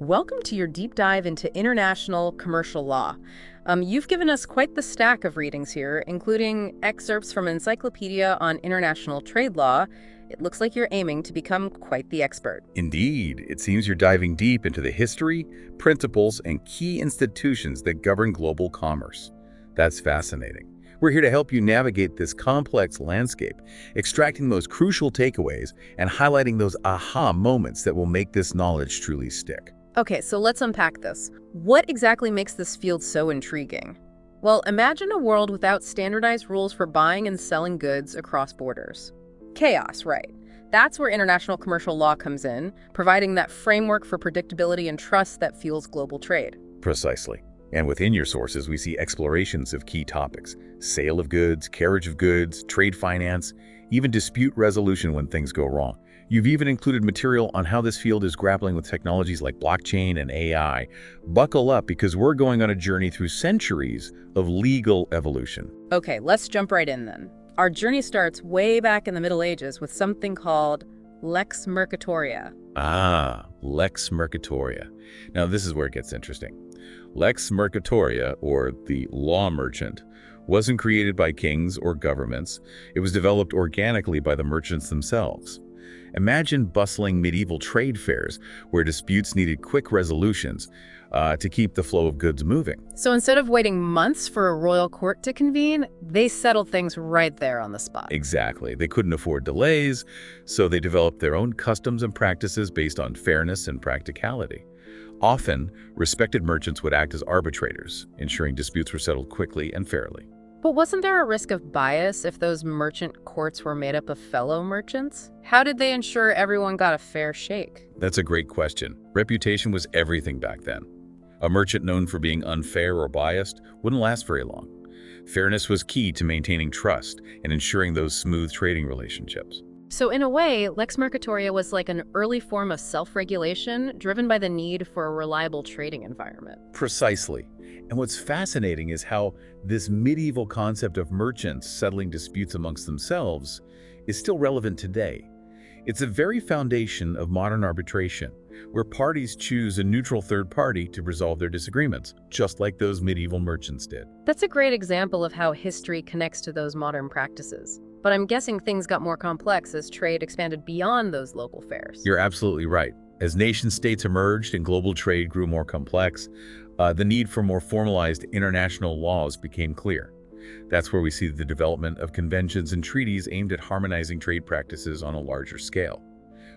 Welcome to your deep dive into international commercial law. You've given us quite the stack of readings here, including excerpts from Encyclopedia on international trade law. It looks like you're aiming to become quite the expert. Indeed, it seems you're diving deep into the history, principles, and key institutions that govern global commerce. That's fascinating. We're here to help you navigate this complex landscape, extracting the most crucial takeaways and highlighting those aha moments that will make this knowledge truly stick. Okay, so let's unpack this. What exactly makes this field so intriguing? Well, imagine a world without standardized rules for buying and selling goods across borders. Chaos, right? That's where international commercial law comes in, providing that framework for predictability and trust that fuels global trade. Precisely. And within your sources, we see explorations of key topics: sale of goods, carriage of goods, trade finance, even dispute resolution when things go wrong. You've even included material on how this field is grappling with technologies like blockchain and AI. Buckle up, because we're going on a journey through centuries of legal evolution. Okay, let's jump right in then. Our journey starts way back in the Middle Ages with something called Lex Mercatoria. Ah, Lex Mercatoria. Now this is where it gets interesting. Lex Mercatoria, or the law merchant, wasn't created by kings or governments. It was developed organically by the merchants themselves. Imagine bustling medieval trade fairs where disputes needed quick resolutions to keep the flow of goods moving. So instead of waiting months for a royal court to convene, they settled things right there on the spot. Exactly. They couldn't afford delays, so they developed their own customs and practices based on fairness and practicality. Often, respected merchants would act as arbitrators, ensuring disputes were settled quickly and fairly. But wasn't there a risk of bias if those merchant courts were made up of fellow merchants? How did they ensure everyone got a fair shake? That's a great question. Reputation was everything back then. A merchant known for being unfair or biased wouldn't last very long. Fairness was key to maintaining trust and ensuring those smooth trading relationships. So in a way, Lex Mercatoria was like an early form of self-regulation driven by the need for a reliable trading environment. Precisely. And what's fascinating is how this medieval concept of merchants settling disputes amongst themselves is still relevant today. It's the very foundation of modern arbitration, where parties choose a neutral third party to resolve their disagreements, just like those medieval merchants did. That's a great example of how history connects to those modern practices. But I'm guessing things got more complex as trade expanded beyond those local fairs. You're absolutely right. As nation-states emerged and global trade grew more complex, the need for more formalized international laws became clear. That's where we see the development of conventions and treaties aimed at harmonizing trade practices on a larger scale.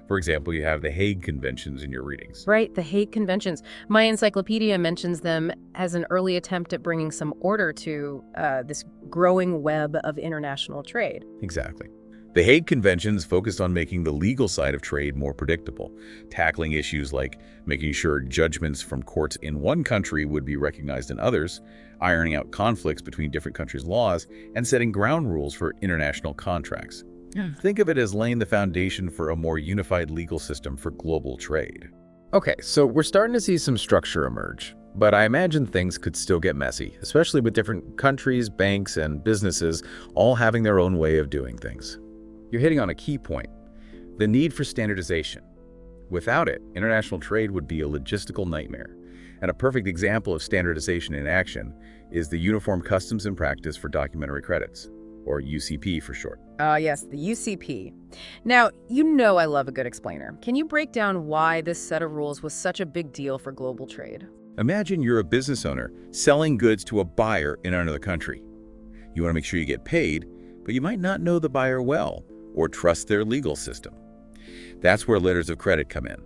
For example, you have the Hague Conventions in your readings. Right, the Hague Conventions. My encyclopedia mentions them as an early attempt at bringing some order to this growing web of international trade. Exactly. The Hague Conventions focused on making the legal side of trade more predictable, tackling issues like making sure judgments from courts in one country would be recognized in others, ironing out conflicts between different countries' laws, and setting ground rules for international contracts. Think of it as laying the foundation for a more unified legal system for global trade. Okay, so we're starting to see some structure emerge, but I imagine things could still get messy, especially with different countries, banks, and businesses all having their own way of doing things. You're hitting on a key point: the need for standardization. Without it, international trade would be a logistical nightmare. And a perfect example of standardization in action is the Uniform Customs and Practice for Documentary Credits, or UCP for short. Yes, the UCP. Now, you know I love a good explainer. Can you break down why this set of rules was such a big deal for global trade? Imagine you're a business owner selling goods to a buyer in another country. You want to make sure you get paid, but you might not know the buyer well or trust their legal system. That's where letters of credit come in.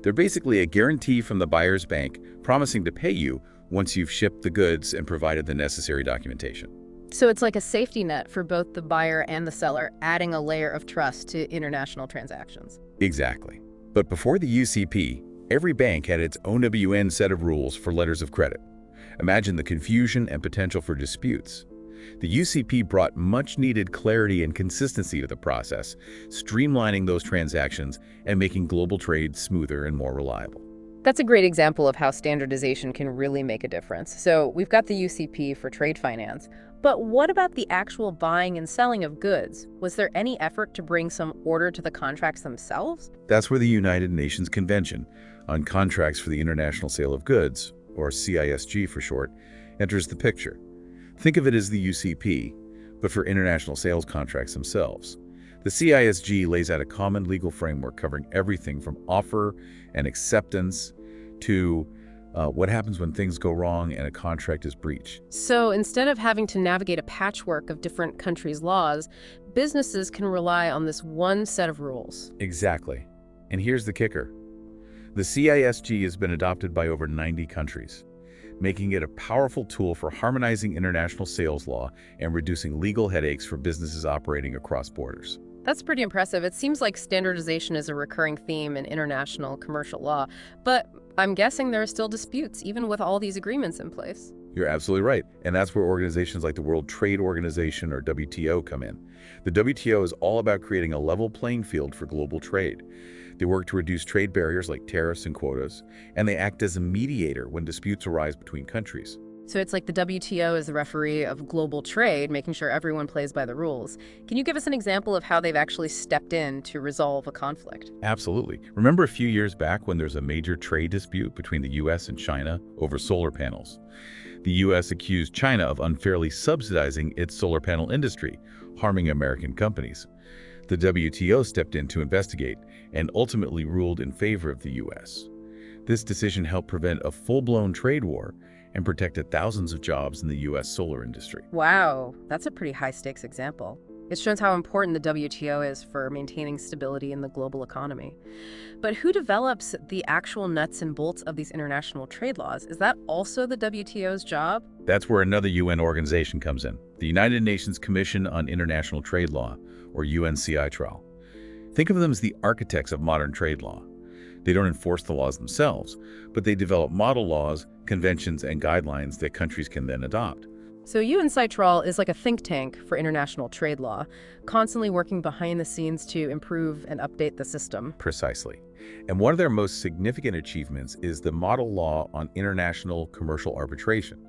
They're basically a guarantee from the buyer's bank promising to pay you once you've shipped the goods and provided the necessary documentation. So it's like a safety net for both the buyer and the seller, adding a layer of trust to international transactions. Exactly. But before the UCP, every bank had its own WN set of rules for letters of credit. Imagine the confusion and potential for disputes. The UCP brought much-needed clarity and consistency to the process, streamlining those transactions and making global trade smoother and more reliable. That's a great example of how standardization can really make a difference. So we've got the UCP for trade finance, but what about the actual buying and selling of goods? Was there any effort to bring some order to the contracts themselves? That's where the United Nations Convention on Contracts for the International Sale of Goods, or CISG for short, enters the picture. Think of it as the UCP, but for international sales contracts themselves. The CISG lays out a common legal framework covering everything from offer and acceptance to what happens when things go wrong and a contract is breached. So instead of having to navigate a patchwork of different countries' laws, businesses can rely on this one set of rules. Exactly. And here's the kicker. The CISG has been adopted by over 90 countries, making it a powerful tool for harmonizing international sales law and reducing legal headaches for businesses operating across borders. That's pretty impressive. It seems like standardization is a recurring theme in international commercial law, but I'm guessing there are still disputes, even with all these agreements in place. You're absolutely right. And that's where organizations like the World Trade Organization, or WTO, come in. The WTO is all about creating a level playing field for global trade. They work to reduce trade barriers like tariffs and quotas, and they act as a mediator when disputes arise between countries. So it's like the WTO is the referee of global trade, making sure everyone plays by the rules. Can you give us an example of how they've actually stepped in to resolve a conflict? Absolutely. Remember a few years back when there's a major trade dispute between the U.S. and China over solar panels? The U.S. accused China of unfairly subsidizing its solar panel industry, harming American companies. The WTO stepped in to investigate and ultimately ruled in favor of the U.S. This decision helped prevent a full-blown trade war and protected thousands of jobs in the U.S. solar industry. Wow, that's a pretty high-stakes example. It shows how important the WTO is for maintaining stability in the global economy. But who develops the actual nuts and bolts of these international trade laws? Is that also the WTO's job? That's where another UN organization comes in, the United Nations Commission on International Trade Law, or UNCITRAL. Think of them as the architects of modern trade law. They don't enforce the laws themselves, but they develop model laws, conventions, and guidelines that countries can then adopt. So UNCITRAL is like a think tank for international trade law, constantly working behind the scenes to improve and update the system. Precisely. And one of their most significant achievements is the Model Law on International Commercial Arbitration.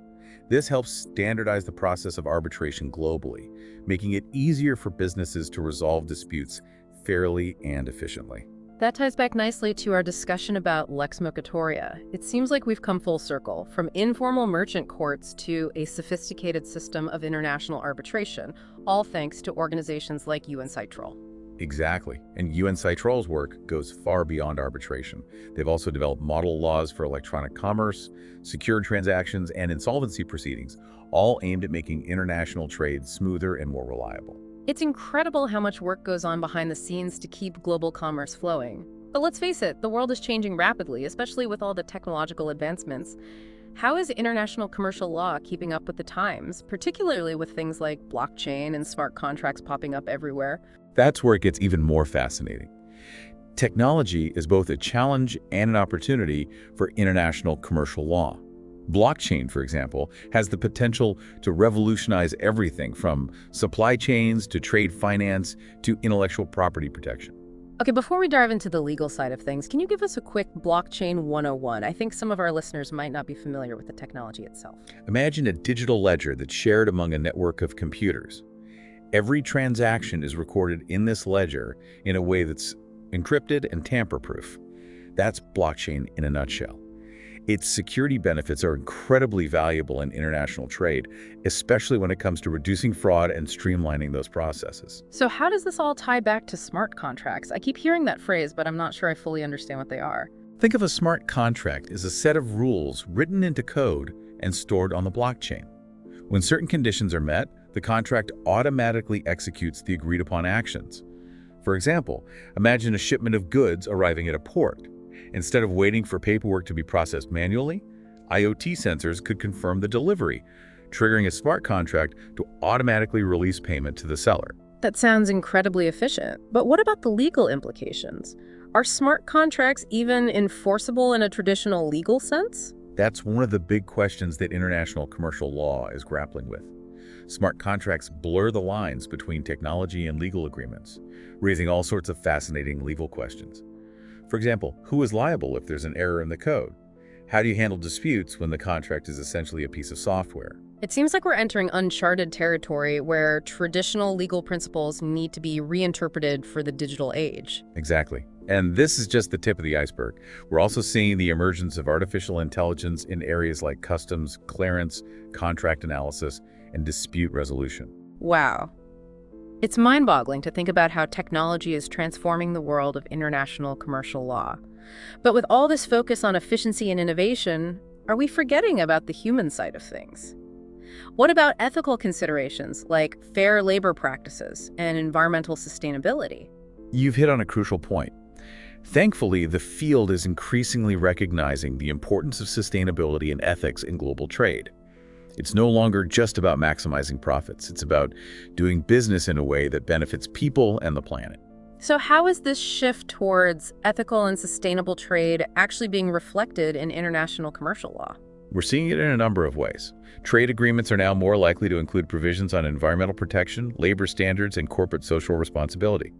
This helps standardize the process of arbitration globally, making it easier for businesses to resolve disputes fairly and efficiently. That ties back nicely to our discussion about Lex Mercatoria. It seems like we've come full circle, from informal merchant courts to a sophisticated system of international arbitration, all thanks to organizations like UNCITRAL. Exactly. And UNCITRAL's work goes far beyond arbitration. They've also developed model laws for electronic commerce, secure transactions, and insolvency proceedings, all aimed at making international trade smoother and more reliable. It's incredible how much work goes on behind the scenes to keep global commerce flowing. But let's face it, the world is changing rapidly, especially with all the technological advancements. How is international commercial law keeping up with the times, particularly with things like blockchain and smart contracts popping up everywhere? That's where it gets even more fascinating. Technology is both a challenge and an opportunity for international commercial law. Blockchain, for example, has the potential to revolutionize everything from supply chains to trade finance to intellectual property protection. Okay, before we dive into the legal side of things, can you give us a quick blockchain 101? I think some of our listeners might not be familiar with the technology itself. Imagine a digital ledger that's shared among a network of computers. Every transaction is recorded in this ledger in a way that's encrypted and tamper-proof. That's blockchain in a nutshell. Its security benefits are incredibly valuable in international trade, especially when it comes to reducing fraud and streamlining those processes. So how does this all tie back to smart contracts? I keep hearing that phrase, but I'm not sure I fully understand what they are. Think of a smart contract as a set of rules written into code and stored on the blockchain. When certain conditions are met, the contract automatically executes the agreed-upon actions. For example, imagine a shipment of goods arriving at a port. Instead of waiting for paperwork to be processed manually, IoT sensors could confirm the delivery, triggering a smart contract to automatically release payment to the seller. That sounds incredibly efficient. But what about the legal implications? Are smart contracts even enforceable in a traditional legal sense? That's one of the big questions that international commercial law is grappling with. Smart contracts blur the lines between technology and legal agreements, raising all sorts of fascinating legal questions. For example, who is liable if there's an error in the code? How do you handle disputes when the contract is essentially a piece of software? It seems like we're entering uncharted territory where traditional legal principles need to be reinterpreted for the digital age. Exactly. And this is just the tip of the iceberg. We're also seeing the emergence of artificial intelligence in areas like customs, clearance, contract analysis, and dispute resolution. Wow. It's mind-boggling to think about how technology is transforming the world of international commercial law. But with all this focus on efficiency and innovation, are we forgetting about the human side of things? What about ethical considerations like fair labor practices and environmental sustainability? You've hit on a crucial point. Thankfully, the field is increasingly recognizing the importance of sustainability and ethics in global trade. It's no longer just about maximizing profits. It's about doing business in a way that benefits people and the planet. So how is this shift towards ethical and sustainable trade actually being reflected in international commercial law? We're seeing it in a number of ways. Trade agreements are now more likely to include provisions on environmental protection, labor standards, and corporate social responsibility.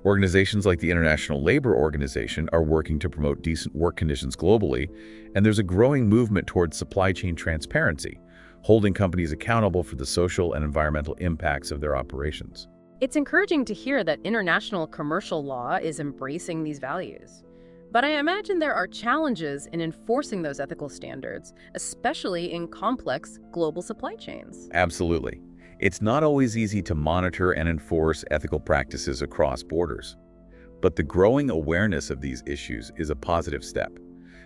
Organizations like the International Labor Organization are working to promote decent work conditions globally, and there's a growing movement towards supply chain transparency, holding companies accountable for the social and environmental impacts of their operations. It's encouraging to hear that international commercial law is embracing these values. But I imagine there are challenges in enforcing those ethical standards, especially in complex global supply chains. Absolutely. It's not always easy to monitor and enforce ethical practices across borders. But the growing awareness of these issues is a positive step.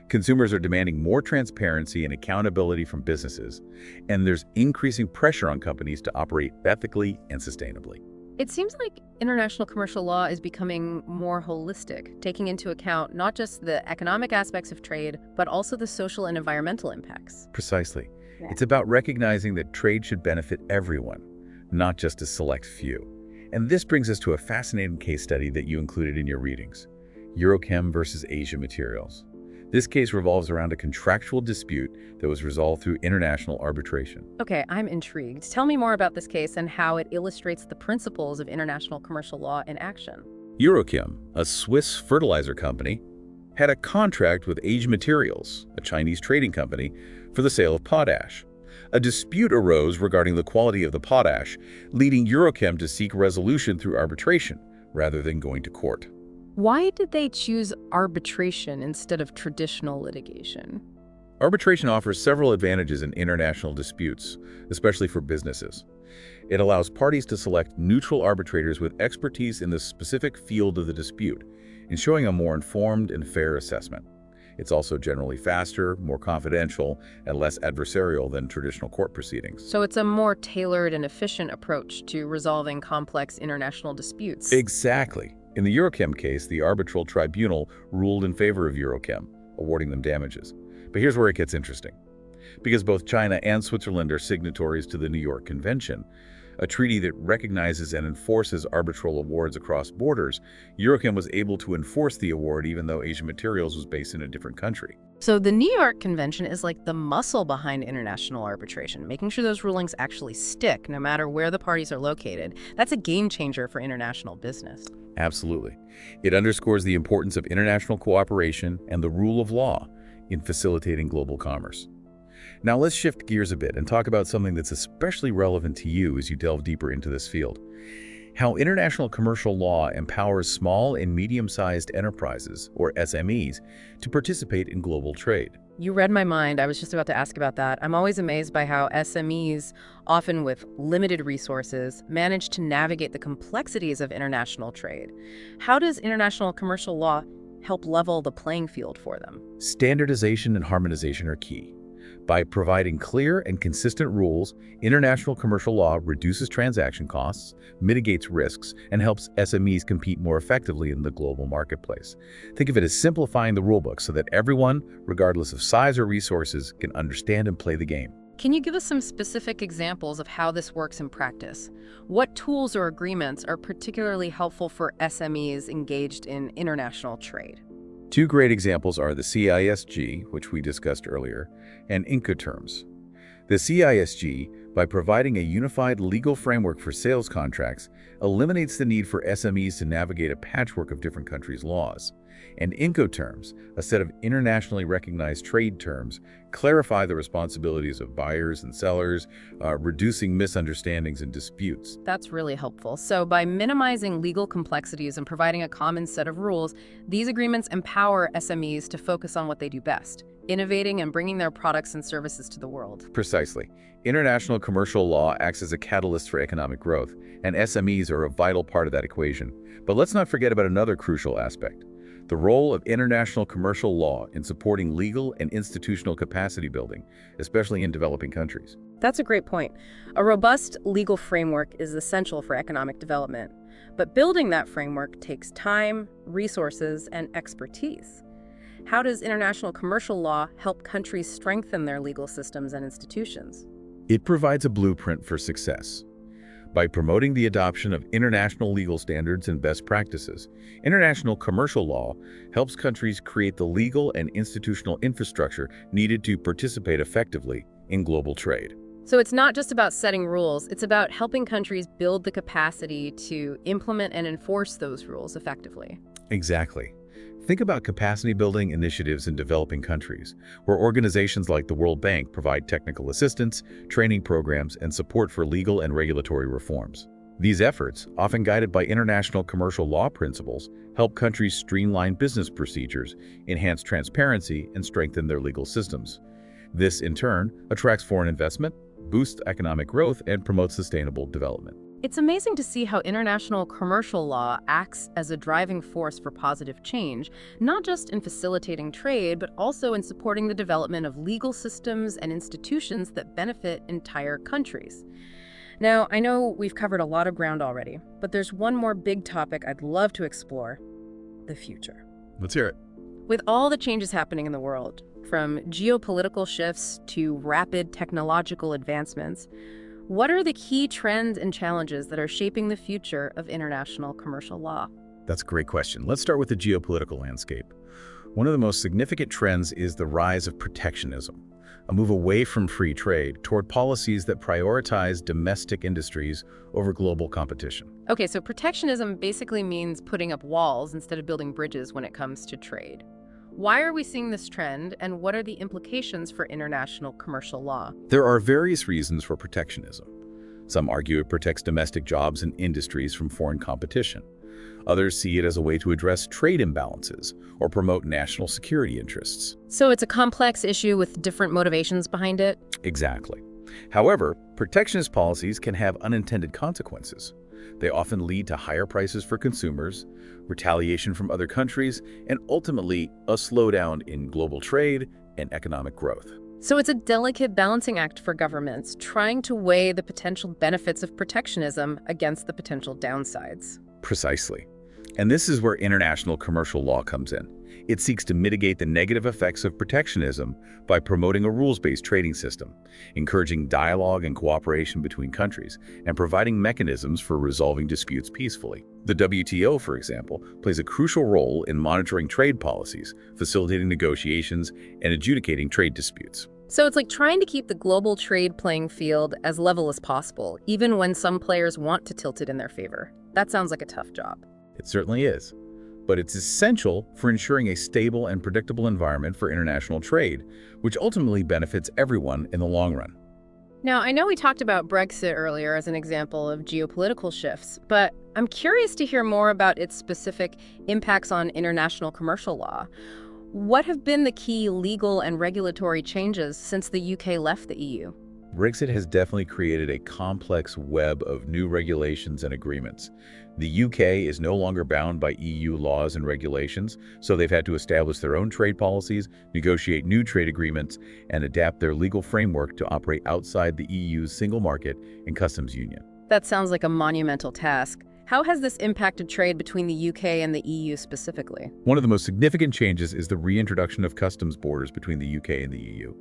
Consumers are demanding more transparency and accountability from businesses, and there's increasing pressure on companies to operate ethically and sustainably. It seems like international commercial law is becoming more holistic, taking into account not just the economic aspects of trade, but also the social and environmental impacts. Precisely. Yeah. It's about recognizing that trade should benefit everyone, not just a select few. And this brings us to a fascinating case study that you included in your readings, Eurochem versus Asia Materials. This case revolves around a contractual dispute that was resolved through international arbitration. Okay, I'm intrigued. Tell me more about this case and how it illustrates the principles of international commercial law in action. Eurochem, a Swiss fertilizer company, had a contract with Asia Materials, a Chinese trading company, for the sale of potash. A dispute arose regarding the quality of the potash, leading Eurochem to seek resolution through arbitration rather than going to court. Why did they choose arbitration instead of traditional litigation? Arbitration offers several advantages in international disputes, especially for businesses. It allows parties to select neutral arbitrators with expertise in the specific field of the dispute, ensuring a more informed and fair assessment. It's also generally faster, more confidential, and less adversarial than traditional court proceedings. So it's a more tailored and efficient approach to resolving complex international disputes. Exactly. In the Eurochem case, the arbitral tribunal ruled in favor of Eurochem, awarding them damages. But here's where it gets interesting. Because both China and Switzerland are signatories to the New York Convention, a treaty that recognizes and enforces arbitral awards across borders, Eurochem was able to enforce the award even though Asian Materials was based in a different country. So the New York Convention is like the muscle behind international arbitration, making sure those rulings actually stick no matter where the parties are located. That's a game changer for international business. Absolutely. It underscores the importance of international cooperation and the rule of law in facilitating global commerce. Now let's shift gears a bit and talk about something that's especially relevant to you as you delve deeper into this field. How international commercial law empowers small and medium-sized enterprises, or SMEs, to participate in global trade. You read my mind. I was just about to ask about that. I'm always amazed by how SMEs, often with limited resources, manage to navigate the complexities of international trade. How does international commercial law help level the playing field for them? Standardization and harmonization are key. By providing clear and consistent rules, international commercial law reduces transaction costs, mitigates risks, and helps SMEs compete more effectively in the global marketplace. Think of it as simplifying the rulebook so that everyone, regardless of size or resources, can understand and play the game. Can you give us some specific examples of how this works in practice? What tools or agreements are particularly helpful for SMEs engaged in international trade? Two great examples are the CISG, which we discussed earlier, and Incoterms. The CISG, by providing a unified legal framework for sales contracts, eliminates the need for SMEs to navigate a patchwork of different countries' laws. And Incoterms, a set of internationally recognized trade terms, clarify the responsibilities of buyers and sellers, reducing misunderstandings and disputes. That's really helpful. So by minimizing legal complexities and providing a common set of rules, these agreements empower SMEs to focus on what they do best, innovating and bringing their products and services to the world. Precisely. International commercial law acts as a catalyst for economic growth, and SMEs are a vital part of that equation. But let's not forget about another crucial aspect: the role of international commercial law in supporting legal and institutional capacity building, especially in developing countries. That's a great point. A robust legal framework is essential for economic development. But building that framework takes time, resources, and expertise. How does international commercial law help countries strengthen their legal systems and institutions? It provides a blueprint for success. By promoting the adoption of international legal standards and best practices, international commercial law helps countries create the legal and institutional infrastructure needed to participate effectively in global trade. So it's not just about setting rules, it's about helping countries build the capacity to implement and enforce those rules effectively. Exactly. Think about capacity building initiatives in developing countries, where organizations like the World Bank provide technical assistance, training programs, and support for legal and regulatory reforms. These efforts, often guided by international commercial law principles, help countries streamline business procedures, enhance transparency, and strengthen their legal systems. This, in turn, attracts foreign investment, boosts economic growth, and promotes sustainable development. It's amazing to see how international commercial law acts as a driving force for positive change, not just in facilitating trade, but also in supporting the development of legal systems and institutions that benefit entire countries. Now, I know we've covered a lot of ground already, but there's one more big topic I'd love to explore: the future. Let's hear it. With all the changes happening in the world, from geopolitical shifts to rapid technological advancements, what are the key trends and challenges that are shaping the future of international commercial law? That's a great question. Let's start with the geopolitical landscape. One of the most significant trends is the rise of protectionism, a move away from free trade toward policies that prioritize domestic industries over global competition. Okay, so protectionism basically means putting up walls instead of building bridges when it comes to trade. Why are we seeing this trend, and what are the implications for international commercial law? There are various reasons for protectionism. Some argue it protects domestic jobs and industries from foreign competition. Others see it as a way to address trade imbalances or promote national security interests. So it's a complex issue with different motivations behind it? Exactly. However, protectionist policies can have unintended consequences. They often lead to higher prices for consumers, retaliation from other countries, and ultimately a slowdown in global trade and economic growth. So it's a delicate balancing act for governments, trying to weigh the potential benefits of protectionism against the potential downsides. Precisely. And this is where international commercial law comes in. It seeks to mitigate the negative effects of protectionism by promoting a rules-based trading system, encouraging dialogue and cooperation between countries, and providing mechanisms for resolving disputes peacefully. The WTO, for example, plays a crucial role in monitoring trade policies, facilitating negotiations, and adjudicating trade disputes. So it's like trying to keep the global trade playing field as level as possible, even when some players want to tilt it in their favor. That sounds like a tough job. It certainly is. But it's essential for ensuring a stable and predictable environment for international trade, which ultimately benefits everyone in the long run. Now, I know we talked about Brexit earlier as an example of geopolitical shifts, but I'm curious to hear more about its specific impacts on international commercial law. What have been the key legal and regulatory changes since the UK left the EU? Brexit has definitely created a complex web of new regulations and agreements. The UK is no longer bound by EU laws and regulations, so they've had to establish their own trade policies, negotiate new trade agreements, and adapt their legal framework to operate outside the EU's single market and customs union. That sounds like a monumental task. How has this impacted trade between the UK and the EU specifically? One of the most significant changes is the reintroduction of customs borders between the UK and the EU.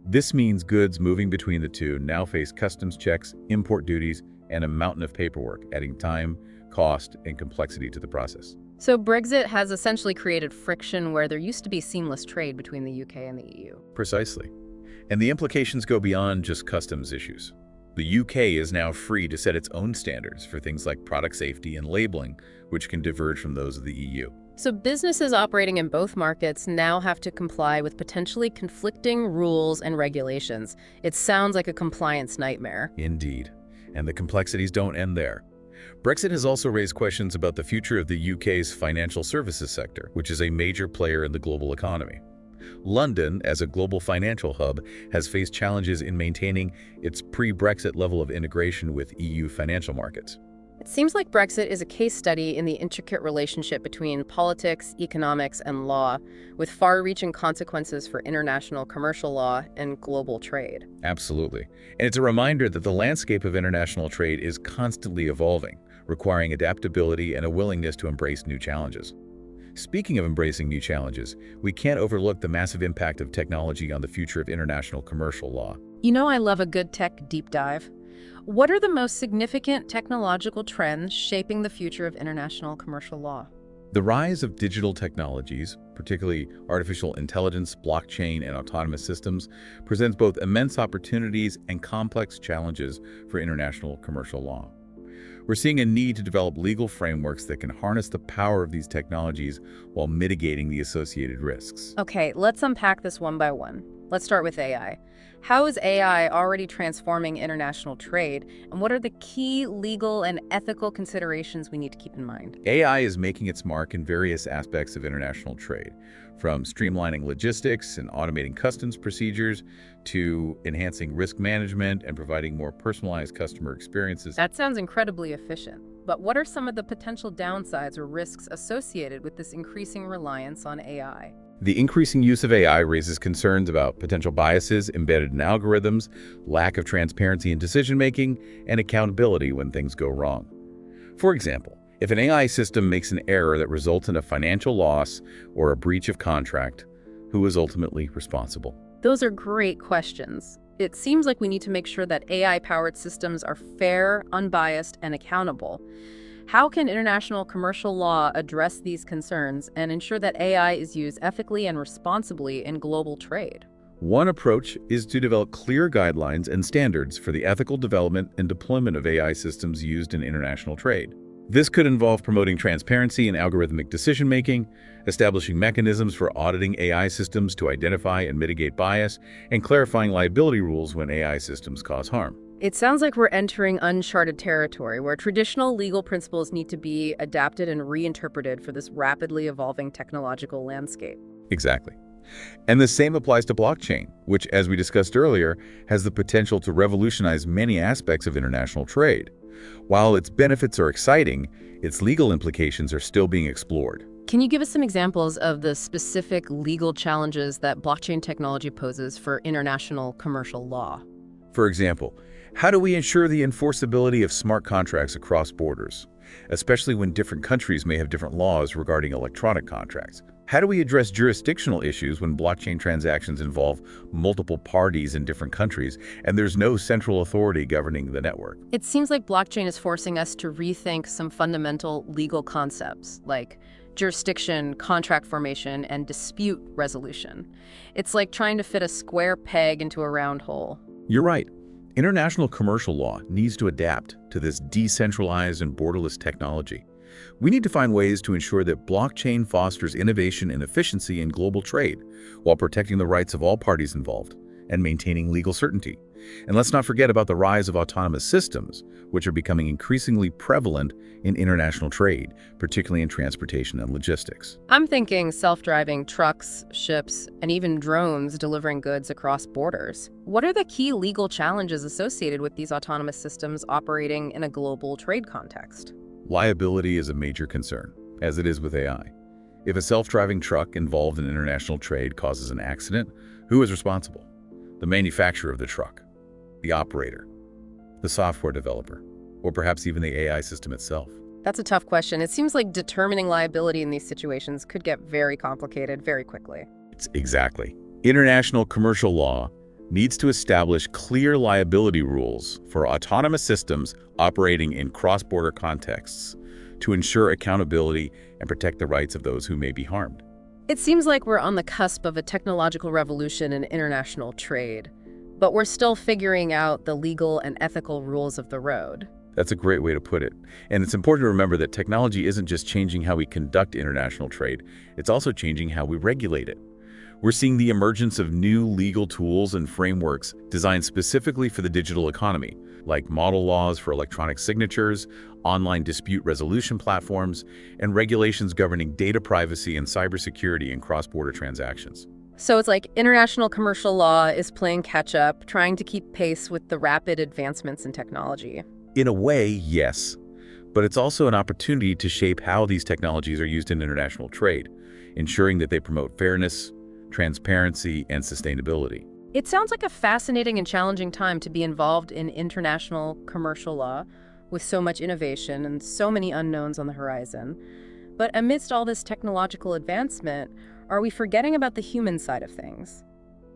This means goods moving between the two now face customs checks, import duties, and a mountain of paperwork, adding time, cost, and complexity to the process. So Brexit has essentially created friction where there used to be seamless trade between the UK and the EU. Precisely. And the implications go beyond just customs issues. The UK is now free to set its own standards for things like product safety and labeling, which can diverge from those of the EU. So businesses operating in both markets now have to comply with potentially conflicting rules and regulations. It sounds like a compliance nightmare. Indeed. And the complexities don't end there. Brexit has also raised questions about the future of the UK's financial services sector, which is a major player in the global economy. London, as a global financial hub, has faced challenges in maintaining its pre-Brexit level of integration with EU financial markets. It seems like Brexit is a case study in the intricate relationship between politics, economics, and law, with far-reaching consequences for international commercial law and global trade. Absolutely. And it's a reminder that the landscape of international trade is constantly evolving, requiring adaptability and a willingness to embrace new challenges. Speaking of embracing new challenges, we can't overlook the massive impact of technology on the future of international commercial law. You know, I love a good tech deep dive. What are the most significant technological trends shaping the future of international commercial law? The rise of digital technologies, particularly artificial intelligence, blockchain, and autonomous systems, presents both immense opportunities and complex challenges for international commercial law. We're seeing a need to develop legal frameworks that can harness the power of these technologies while mitigating the associated risks. Okay, let's unpack this one by one. Let's start with AI. How is AI already transforming international trade, and what are the key legal and ethical considerations we need to keep in mind? AI is making its mark in various aspects of international trade, from streamlining logistics and automating customs procedures to enhancing risk management and providing more personalized customer experiences. That sounds incredibly efficient. But what are some of the potential downsides or risks associated with this increasing reliance on AI? The increasing use of AI raises concerns about potential biases embedded in algorithms, lack of transparency in decision-making, and accountability when things go wrong. For example, if an AI system makes an error that results in a financial loss or a breach of contract, who is ultimately responsible? Those are great questions. It seems like we need to make sure that AI-powered systems are fair, unbiased, and accountable. How can international commercial law address these concerns and ensure that AI is used ethically and responsibly in global trade? One approach is to develop clear guidelines and standards for the ethical development and deployment of AI systems used in international trade. This could involve promoting transparency in algorithmic decision-making, establishing mechanisms for auditing AI systems to identify and mitigate bias, and clarifying liability rules when AI systems cause harm. It sounds like we're entering uncharted territory where traditional legal principles need to be adapted and reinterpreted for this rapidly evolving technological landscape. Exactly. And the same applies to blockchain, which, as we discussed earlier, has the potential to revolutionize many aspects of international trade. While its benefits are exciting, its legal implications are still being explored. Can you give us some examples of the specific legal challenges that blockchain technology poses for international commercial law? For example, how do we ensure the enforceability of smart contracts across borders, especially when different countries may have different laws regarding electronic contracts? How do we address jurisdictional issues when blockchain transactions involve multiple parties in different countries and there's no central authority governing the network? It seems like blockchain is forcing us to rethink some fundamental legal concepts like jurisdiction, contract formation, and dispute resolution. It's like trying to fit a square peg into a round hole. You're right. International commercial law needs to adapt to this decentralized and borderless technology. We need to find ways to ensure that blockchain fosters innovation and efficiency in global trade while protecting the rights of all parties involved and maintaining legal certainty. And let's not forget about the rise of autonomous systems, which are becoming increasingly prevalent in international trade, particularly in transportation and logistics. I'm thinking self-driving trucks, ships, and even drones delivering goods across borders. What are the key legal challenges associated with these autonomous systems operating in a global trade context? Liability is a major concern, as it is with AI. If a self-driving truck involved in international trade causes an accident, who is responsible? The manufacturer of the truck, the operator, the software developer, or perhaps even the AI system itself? That's a tough question. It seems like determining liability in these situations could get very complicated very quickly. Exactly. International commercial law needs to establish clear liability rules for autonomous systems operating in cross-border contexts to ensure accountability and protect the rights of those who may be harmed. It seems like we're on the cusp of a technological revolution in international trade, but we're still figuring out the legal and ethical rules of the road. That's a great way to put it. And it's important to remember that technology isn't just changing how we conduct international trade, it's also changing how we regulate it. We're seeing the emergence of new legal tools and frameworks designed specifically for the digital economy, like model laws for electronic signatures, online dispute resolution platforms, and regulations governing data privacy and cybersecurity in cross-border transactions. So it's like international commercial law is playing catch-up, trying to keep pace with the rapid advancements in technology. In a way, yes, but it's also an opportunity to shape how these technologies are used in international trade, ensuring that they promote fairness, transparency, and sustainability. It sounds like a fascinating and challenging time to be involved in international commercial law with so much innovation and so many unknowns on the horizon. But amidst all this technological advancement, are we forgetting about the human side of things?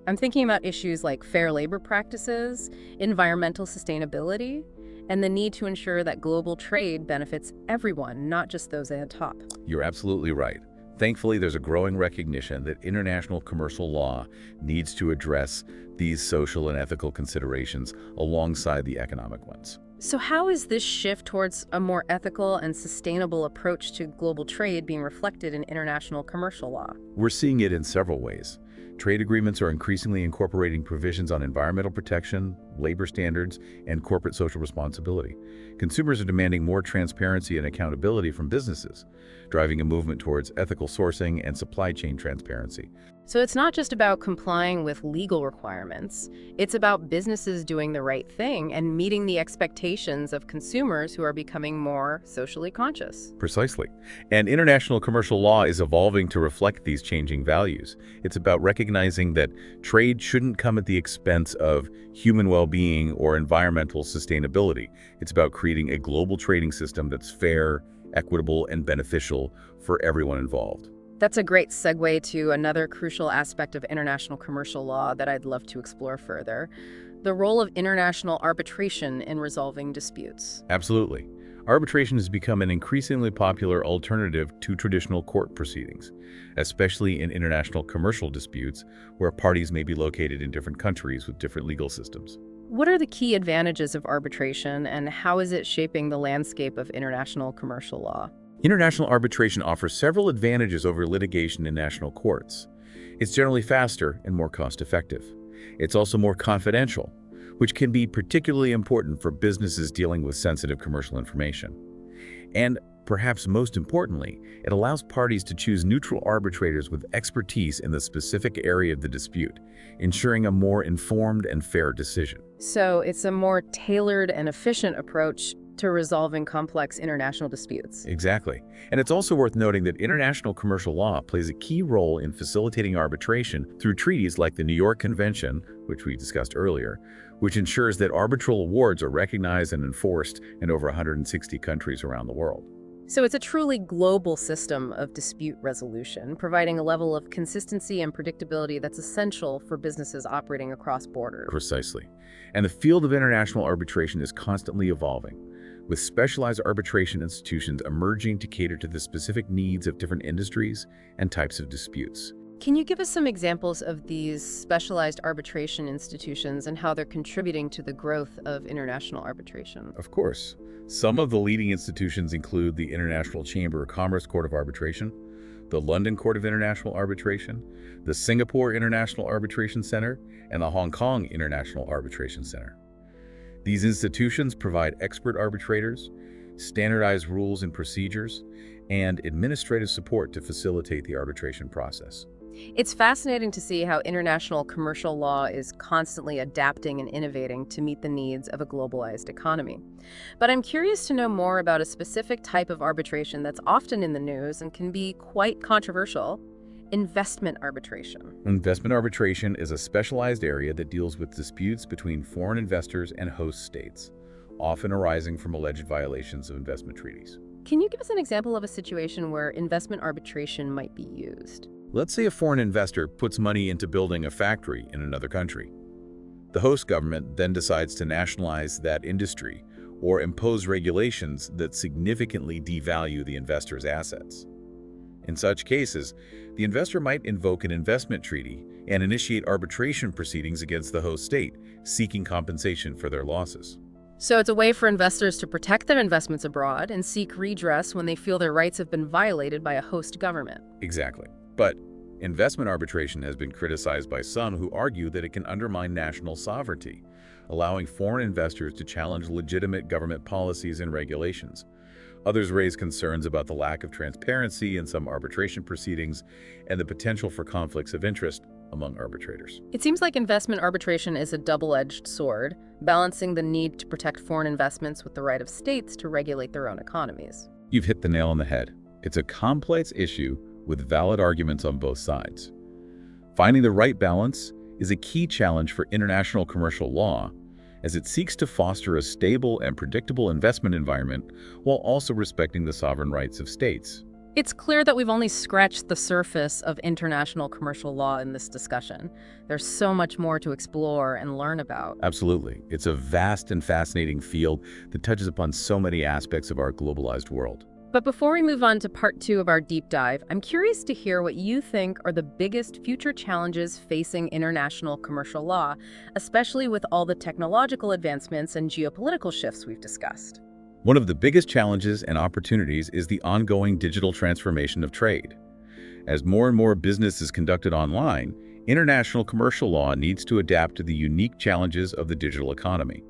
I'm thinking about issues like fair labor practices, environmental sustainability, and the need to ensure that global trade benefits everyone, not just those at the top. You're absolutely right. Thankfully, there's a growing recognition that international commercial law needs to address these social and ethical considerations alongside the economic ones. So how is this shift towards a more ethical and sustainable approach to global trade being reflected in international commercial law? We're seeing it in several ways. Trade agreements are increasingly incorporating provisions on environmental protection, labor standards, and corporate social responsibility. Consumers are demanding more transparency and accountability from businesses, driving a movement towards ethical sourcing and supply chain transparency. So it's not just about complying with legal requirements. It's about businesses doing the right thing and meeting the expectations of consumers who are becoming more socially conscious. Precisely. And international commercial law is evolving to reflect these changing values. It's about recognizing that trade shouldn't come at the expense of human well-being or environmental sustainability. It's about creating a global trading system that's fair, equitable, and beneficial for everyone involved. That's a great segue to another crucial aspect of international commercial law that I'd love to explore further: the role of international arbitration in resolving disputes. Absolutely. Arbitration has become an increasingly popular alternative to traditional court proceedings, especially in international commercial disputes where parties may be located in different countries with different legal systems. What are the key advantages of arbitration, and how is it shaping the landscape of international commercial law? International arbitration offers several advantages over litigation in national courts. It's generally faster and more cost-effective. It's also more confidential, which can be particularly important for businesses dealing with sensitive commercial information. And perhaps most importantly, it allows parties to choose neutral arbitrators with expertise in the specific area of the dispute, ensuring a more informed and fair decision. So it's a more tailored and efficient approach to resolving complex international disputes. Exactly. And it's also worth noting that international commercial law plays a key role in facilitating arbitration through treaties like the New York Convention, which we discussed earlier, which ensures that arbitral awards are recognized and enforced in over 160 countries around the world. So it's a truly global system of dispute resolution, providing a level of consistency and predictability that's essential for businesses operating across borders. Precisely. And the field of international arbitration is constantly evolving, with specialized arbitration institutions emerging to cater to the specific needs of different industries and types of disputes. Can you give us some examples of these specialized arbitration institutions and how they're contributing to the growth of international arbitration? Of course. Some of the leading institutions include the International Chamber of Commerce Court of Arbitration, the London Court of International Arbitration, the Singapore International Arbitration Center, and the Hong Kong International Arbitration Center. These institutions provide expert arbitrators, standardized rules and procedures, and administrative support to facilitate the arbitration process. It's fascinating to see how international commercial law is constantly adapting and innovating to meet the needs of a globalized economy. But I'm curious to know more about a specific type of arbitration that's often in the news and can be quite controversial: investment arbitration. Investment arbitration is a specialized area that deals with disputes between foreign investors and host states, often arising from alleged violations of investment treaties. Can you give us an example of a situation where investment arbitration might be used? Let's say a foreign investor puts money into building a factory in another country. The host government then decides to nationalize that industry or impose regulations that significantly devalue the investor's assets. In such cases, the investor might invoke an investment treaty and initiate arbitration proceedings against the host state, seeking compensation for their losses. So it's a way for investors to protect their investments abroad and seek redress when they feel their rights have been violated by a host government. Exactly. But investment arbitration has been criticized by some who argue that it can undermine national sovereignty, allowing foreign investors to challenge legitimate government policies and regulations. Others raise concerns about the lack of transparency in some arbitration proceedings and the potential for conflicts of interest among arbitrators. It seems like investment arbitration is a double-edged sword, balancing the need to protect foreign investments with the right of states to regulate their own economies. You've hit the nail on the head. It's a complex issue with valid arguments on both sides. Finding the right balance is a key challenge for international commercial law, as it seeks to foster a stable and predictable investment environment while also respecting the sovereign rights of states. It's clear that we've only scratched the surface of international commercial law in this discussion. There's so much more to explore and learn about. Absolutely. It's a vast and fascinating field that touches upon so many aspects of our globalized world. But before we move on to part 2 of our deep dive, I'm curious to hear what you think are the biggest future challenges facing international commercial law, especially with all the technological advancements and geopolitical shifts we've discussed. One of the biggest challenges and opportunities is the ongoing digital transformation of trade. As more and more business is conducted online, international commercial law needs to adapt to the unique challenges of the digital economy,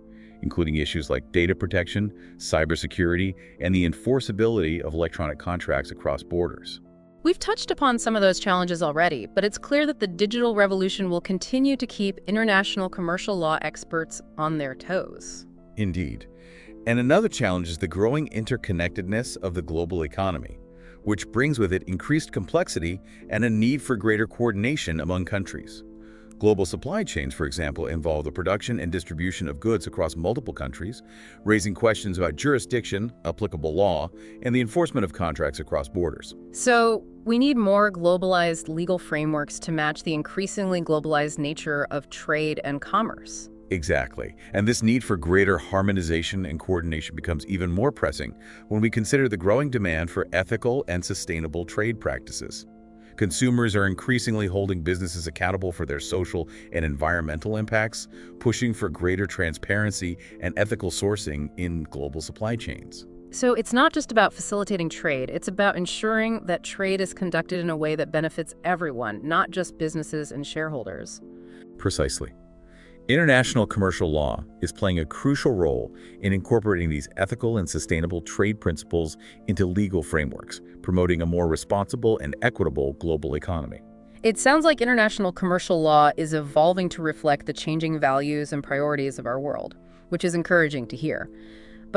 including issues like data protection, cybersecurity, and the enforceability of electronic contracts across borders. We've touched upon some of those challenges already, but it's clear that the digital revolution will continue to keep international commercial law experts on their toes. Indeed. And another challenge is the growing interconnectedness of the global economy, which brings with it increased complexity and a need for greater coordination among countries. Global supply chains, for example, involve the production and distribution of goods across multiple countries, raising questions about jurisdiction, applicable law, and the enforcement of contracts across borders. So we need more globalized legal frameworks to match the increasingly globalized nature of trade and commerce. Exactly. And this need for greater harmonization and coordination becomes even more pressing when we consider the growing demand for ethical and sustainable trade practices. Consumers are increasingly holding businesses accountable for their social and environmental impacts, pushing for greater transparency and ethical sourcing in global supply chains. So it's not just about facilitating trade, it's about ensuring that trade is conducted in a way that benefits everyone, not just businesses and shareholders. Precisely. International commercial law is playing a crucial role in incorporating these ethical and sustainable trade principles into legal frameworks, promoting a more responsible and equitable global economy. It sounds like international commercial law is evolving to reflect the changing values and priorities of our world, which is encouraging to hear.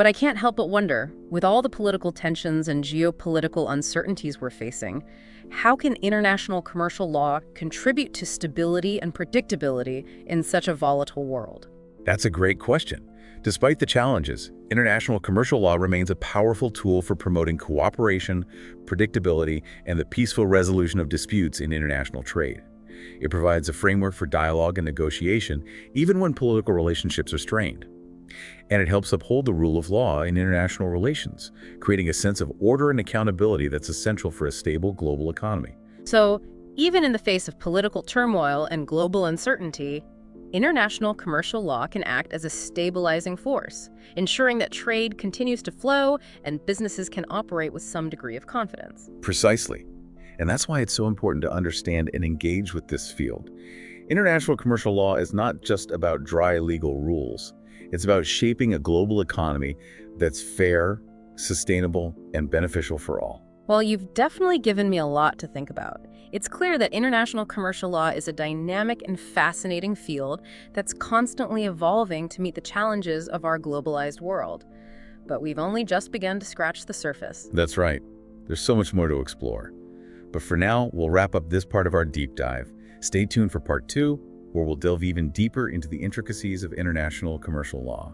But I can't help but wonder, with all the political tensions and geopolitical uncertainties we're facing, how can international commercial law contribute to stability and predictability in such a volatile world? That's a great question. Despite the challenges, international commercial law remains a powerful tool for promoting cooperation, predictability, and the peaceful resolution of disputes in international trade. It provides a framework for dialogue and negotiation, even when political relationships are strained. And it helps uphold the rule of law in international relations, creating a sense of order and accountability that's essential for a stable global economy. So, even in the face of political turmoil and global uncertainty, international commercial law can act as a stabilizing force, ensuring that trade continues to flow and businesses can operate with some degree of confidence. Precisely. And that's why it's so important to understand and engage with this field. International commercial law is not just about dry legal rules. It's about shaping a global economy that's fair, sustainable, and beneficial for all. Well, you've definitely given me a lot to think about. It's clear that international commercial law is a dynamic and fascinating field that's constantly evolving to meet the challenges of our globalized world. But we've only just begun to scratch the surface. That's right. There's so much more to explore. But for now, we'll wrap up this part of our deep dive. Stay tuned for part 2, where we'll delve even deeper into the intricacies of international commercial law.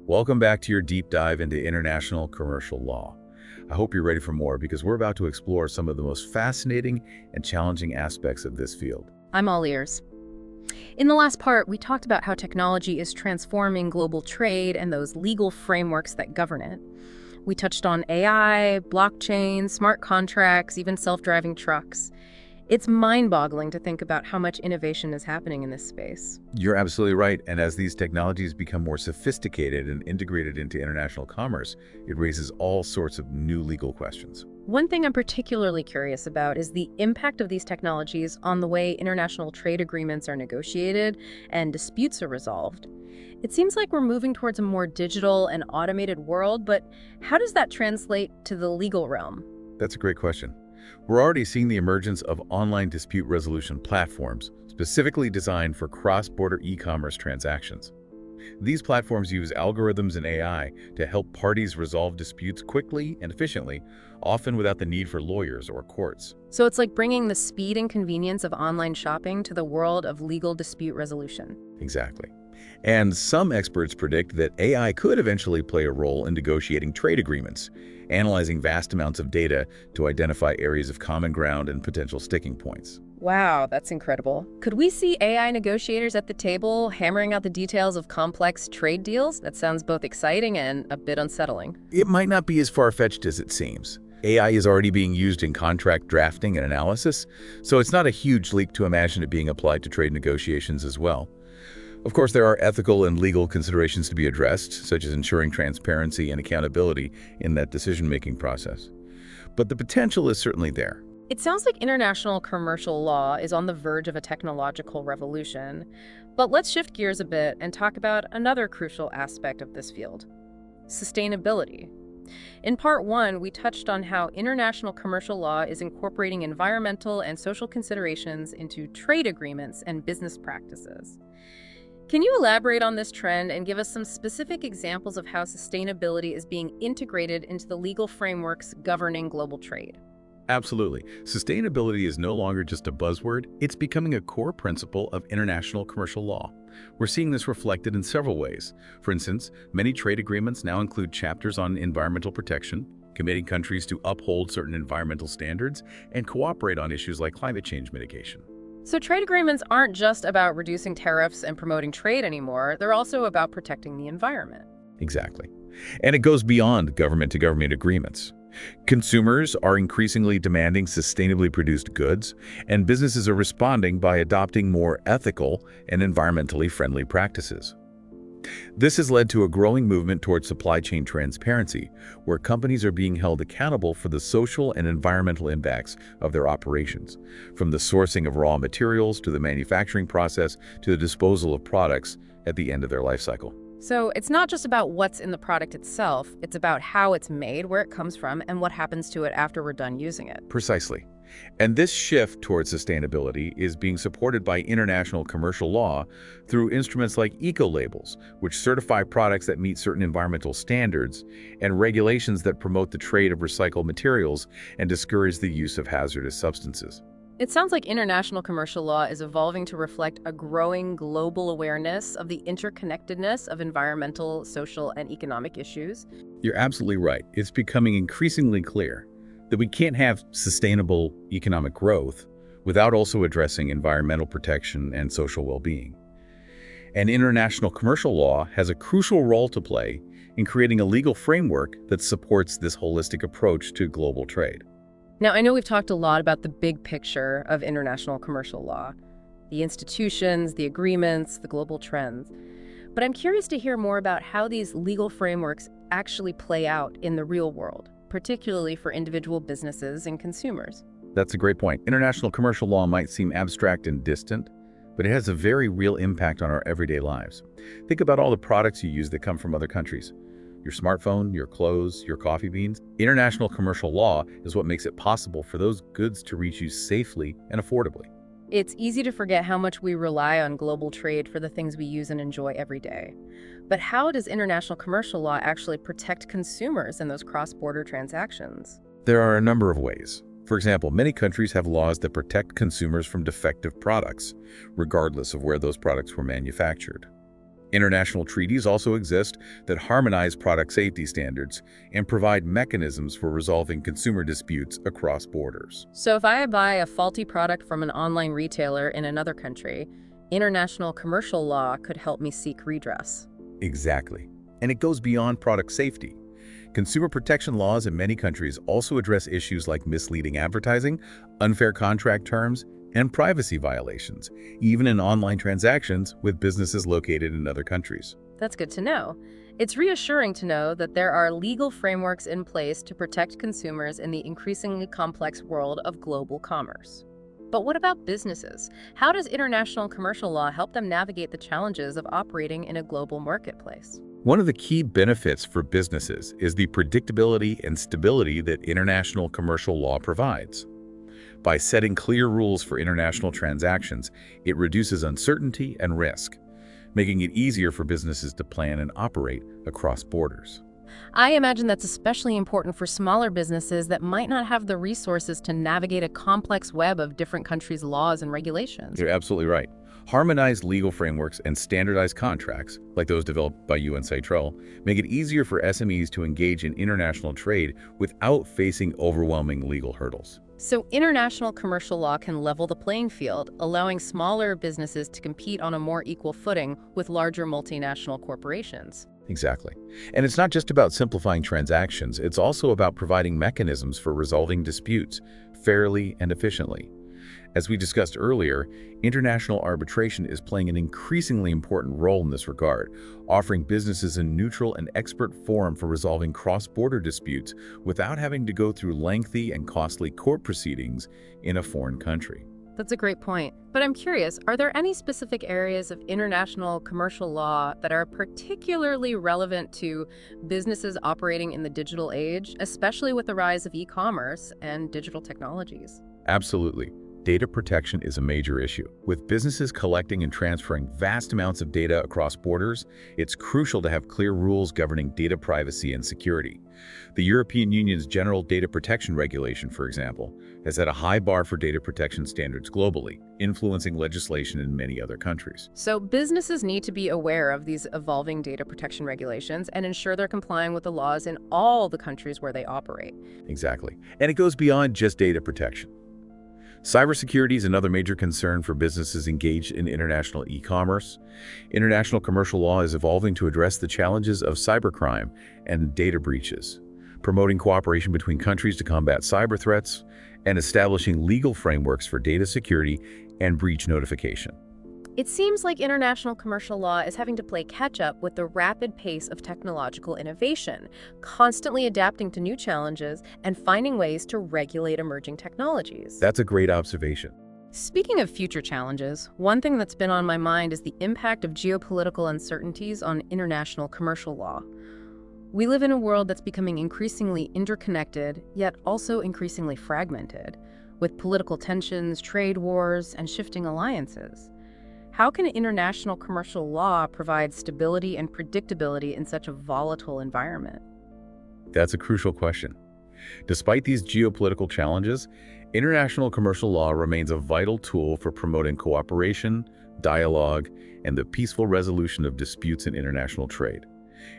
Welcome back to your deep dive into international commercial law. I hope you're ready for more because we're about to explore some of the most fascinating and challenging aspects of this field. I'm all ears. In the last part, we talked about how technology is transforming global trade and those legal frameworks that govern it. We touched on AI, blockchain, smart contracts, even self-driving trucks. It's mind-boggling to think about how much innovation is happening in this space. You're absolutely right. And as these technologies become more sophisticated and integrated into international commerce, it raises all sorts of new legal questions. One thing I'm particularly curious about is the impact of these technologies on the way international trade agreements are negotiated and disputes are resolved. It seems like we're moving towards a more digital and automated world, but how does that translate to the legal realm? That's a great question. We're already seeing the emergence of online dispute resolution platforms, specifically designed for cross-border e-commerce transactions. These platforms use algorithms and AI to help parties resolve disputes quickly and efficiently, often without the need for lawyers or courts. So it's like bringing the speed and convenience of online shopping to the world of legal dispute resolution. Exactly. And some experts predict that AI could eventually play a role in negotiating trade agreements, analyzing vast amounts of data to identify areas of common ground and potential sticking points. Wow, that's incredible. Could we see AI negotiators at the table hammering out the details of complex trade deals? That sounds both exciting and a bit unsettling. It might not be as far-fetched as it seems. AI is already being used in contract drafting and analysis, so it's not a huge leap to imagine it being applied to trade negotiations as well. Of course, there are ethical and legal considerations to be addressed, such as ensuring transparency and accountability in that decision-making process. But the potential is certainly there. It sounds like international commercial law is on the verge of a technological revolution. But let's shift gears a bit and talk about another crucial aspect of this field: sustainability. In part 1, we touched on how international commercial law is incorporating environmental and social considerations into trade agreements and business practices. Can you elaborate on this trend and give us some specific examples of how sustainability is being integrated into the legal frameworks governing global trade? Absolutely. Sustainability is no longer just a buzzword, it's becoming a core principle of international commercial law. We're seeing this reflected in several ways. For instance, many trade agreements now include chapters on environmental protection, committing countries to uphold certain environmental standards, and cooperate on issues like climate change mitigation. So trade agreements aren't just about reducing tariffs and promoting trade anymore, they're also about protecting the environment. Exactly. And it goes beyond government-to-government agreements. Consumers are increasingly demanding sustainably produced goods, and businesses are responding by adopting more ethical and environmentally friendly practices. This has led to a growing movement towards supply chain transparency, where companies are being held accountable for the social and environmental impacts of their operations, from the sourcing of raw materials to the manufacturing process to the disposal of products at the end of their life cycle. So it's not just about what's in the product itself, it's about how it's made, where it comes from, and what happens to it after we're done using it. Precisely. And this shift towards sustainability is being supported by international commercial law through instruments like eco-labels, which certify products that meet certain environmental standards, and regulations that promote the trade of recycled materials and discourage the use of hazardous substances. It sounds like international commercial law is evolving to reflect a growing global awareness of the interconnectedness of environmental, social, and economic issues. You're absolutely right. It's becoming increasingly clear that we can't have sustainable economic growth without also addressing environmental protection and social well-being. And international commercial law has a crucial role to play in creating a legal framework that supports this holistic approach to global trade. Now, I know we've talked a lot about the big picture of international commercial law, the institutions, the agreements, the global trends. But I'm curious to hear more about how these legal frameworks actually play out in the real world, particularly for individual businesses and consumers. That's a great point. International commercial law might seem abstract and distant, but it has a very real impact on our everyday lives. Think about all the products you use that come from other countries. Your smartphone, your clothes, your coffee beans. International commercial law is what makes it possible for those goods to reach you safely and affordably. It's easy to forget how much we rely on global trade for the things we use and enjoy every day. But how does international commercial law actually protect consumers in those cross-border transactions? There are a number of ways. For example, many countries have laws that protect consumers from defective products, regardless of where those products were manufactured. International treaties also exist that harmonize product safety standards and provide mechanisms for resolving consumer disputes across borders. So if I buy a faulty product from an online retailer in another country, international commercial law could help me seek redress. Exactly. And it goes beyond product safety. Consumer protection laws in many countries also address issues like misleading advertising, unfair contract terms, and privacy violations, even in online transactions with businesses located in other countries. That's good to know. It's reassuring to know that there are legal frameworks in place to protect consumers in the increasingly complex world of global commerce. But what about businesses? How does international commercial law help them navigate the challenges of operating in a global marketplace? One of the key benefits for businesses is the predictability and stability that international commercial law provides. By setting clear rules for international transactions, it reduces uncertainty and risk, making it easier for businesses to plan and operate across borders. I imagine that's especially important for smaller businesses that might not have the resources to navigate a complex web of different countries' laws and regulations. You're absolutely right. Harmonized legal frameworks and standardized contracts, like those developed by you and Cytrel, make it easier for SMEs to engage in international trade without facing overwhelming legal hurdles. So international commercial law can level the playing field, allowing smaller businesses to compete on a more equal footing with larger multinational corporations. Exactly. And it's not just about simplifying transactions, it's also about providing mechanisms for resolving disputes fairly and efficiently. As we discussed earlier, international arbitration is playing an increasingly important role in this regard, offering businesses a neutral and expert forum for resolving cross-border disputes without having to go through lengthy and costly court proceedings in a foreign country. That's a great point. But I'm curious, are there any specific areas of international commercial law that are particularly relevant to businesses operating in the digital age, especially with the rise of e-commerce and digital technologies? Absolutely. Data protection is a major issue. With businesses collecting and transferring vast amounts of data across borders, it's crucial to have clear rules governing data privacy and security. The European Union's General Data Protection Regulation, for example, has set a high bar for data protection standards globally, influencing legislation in many other countries. So businesses need to be aware of these evolving data protection regulations and ensure they're complying with the laws in all the countries where they operate. Exactly. And it goes beyond just data protection. Cybersecurity is another major concern for businesses engaged in international e-commerce. International commercial law is evolving to address the challenges of cybercrime and data breaches, promoting cooperation between countries to combat cyber threats, and establishing legal frameworks for data security and breach notification. It seems like international commercial law is having to play catch-up with the rapid pace of technological innovation, constantly adapting to new challenges and finding ways to regulate emerging technologies. That's a great observation. Speaking of future challenges, one thing that's been on my mind is the impact of geopolitical uncertainties on international commercial law. We live in a world that's becoming increasingly interconnected, yet also increasingly fragmented, with political tensions, trade wars, and shifting alliances. How can international commercial law provide stability and predictability in such a volatile environment? That's a crucial question. Despite these geopolitical challenges, international commercial law remains a vital tool for promoting cooperation, dialogue, and the peaceful resolution of disputes in international trade.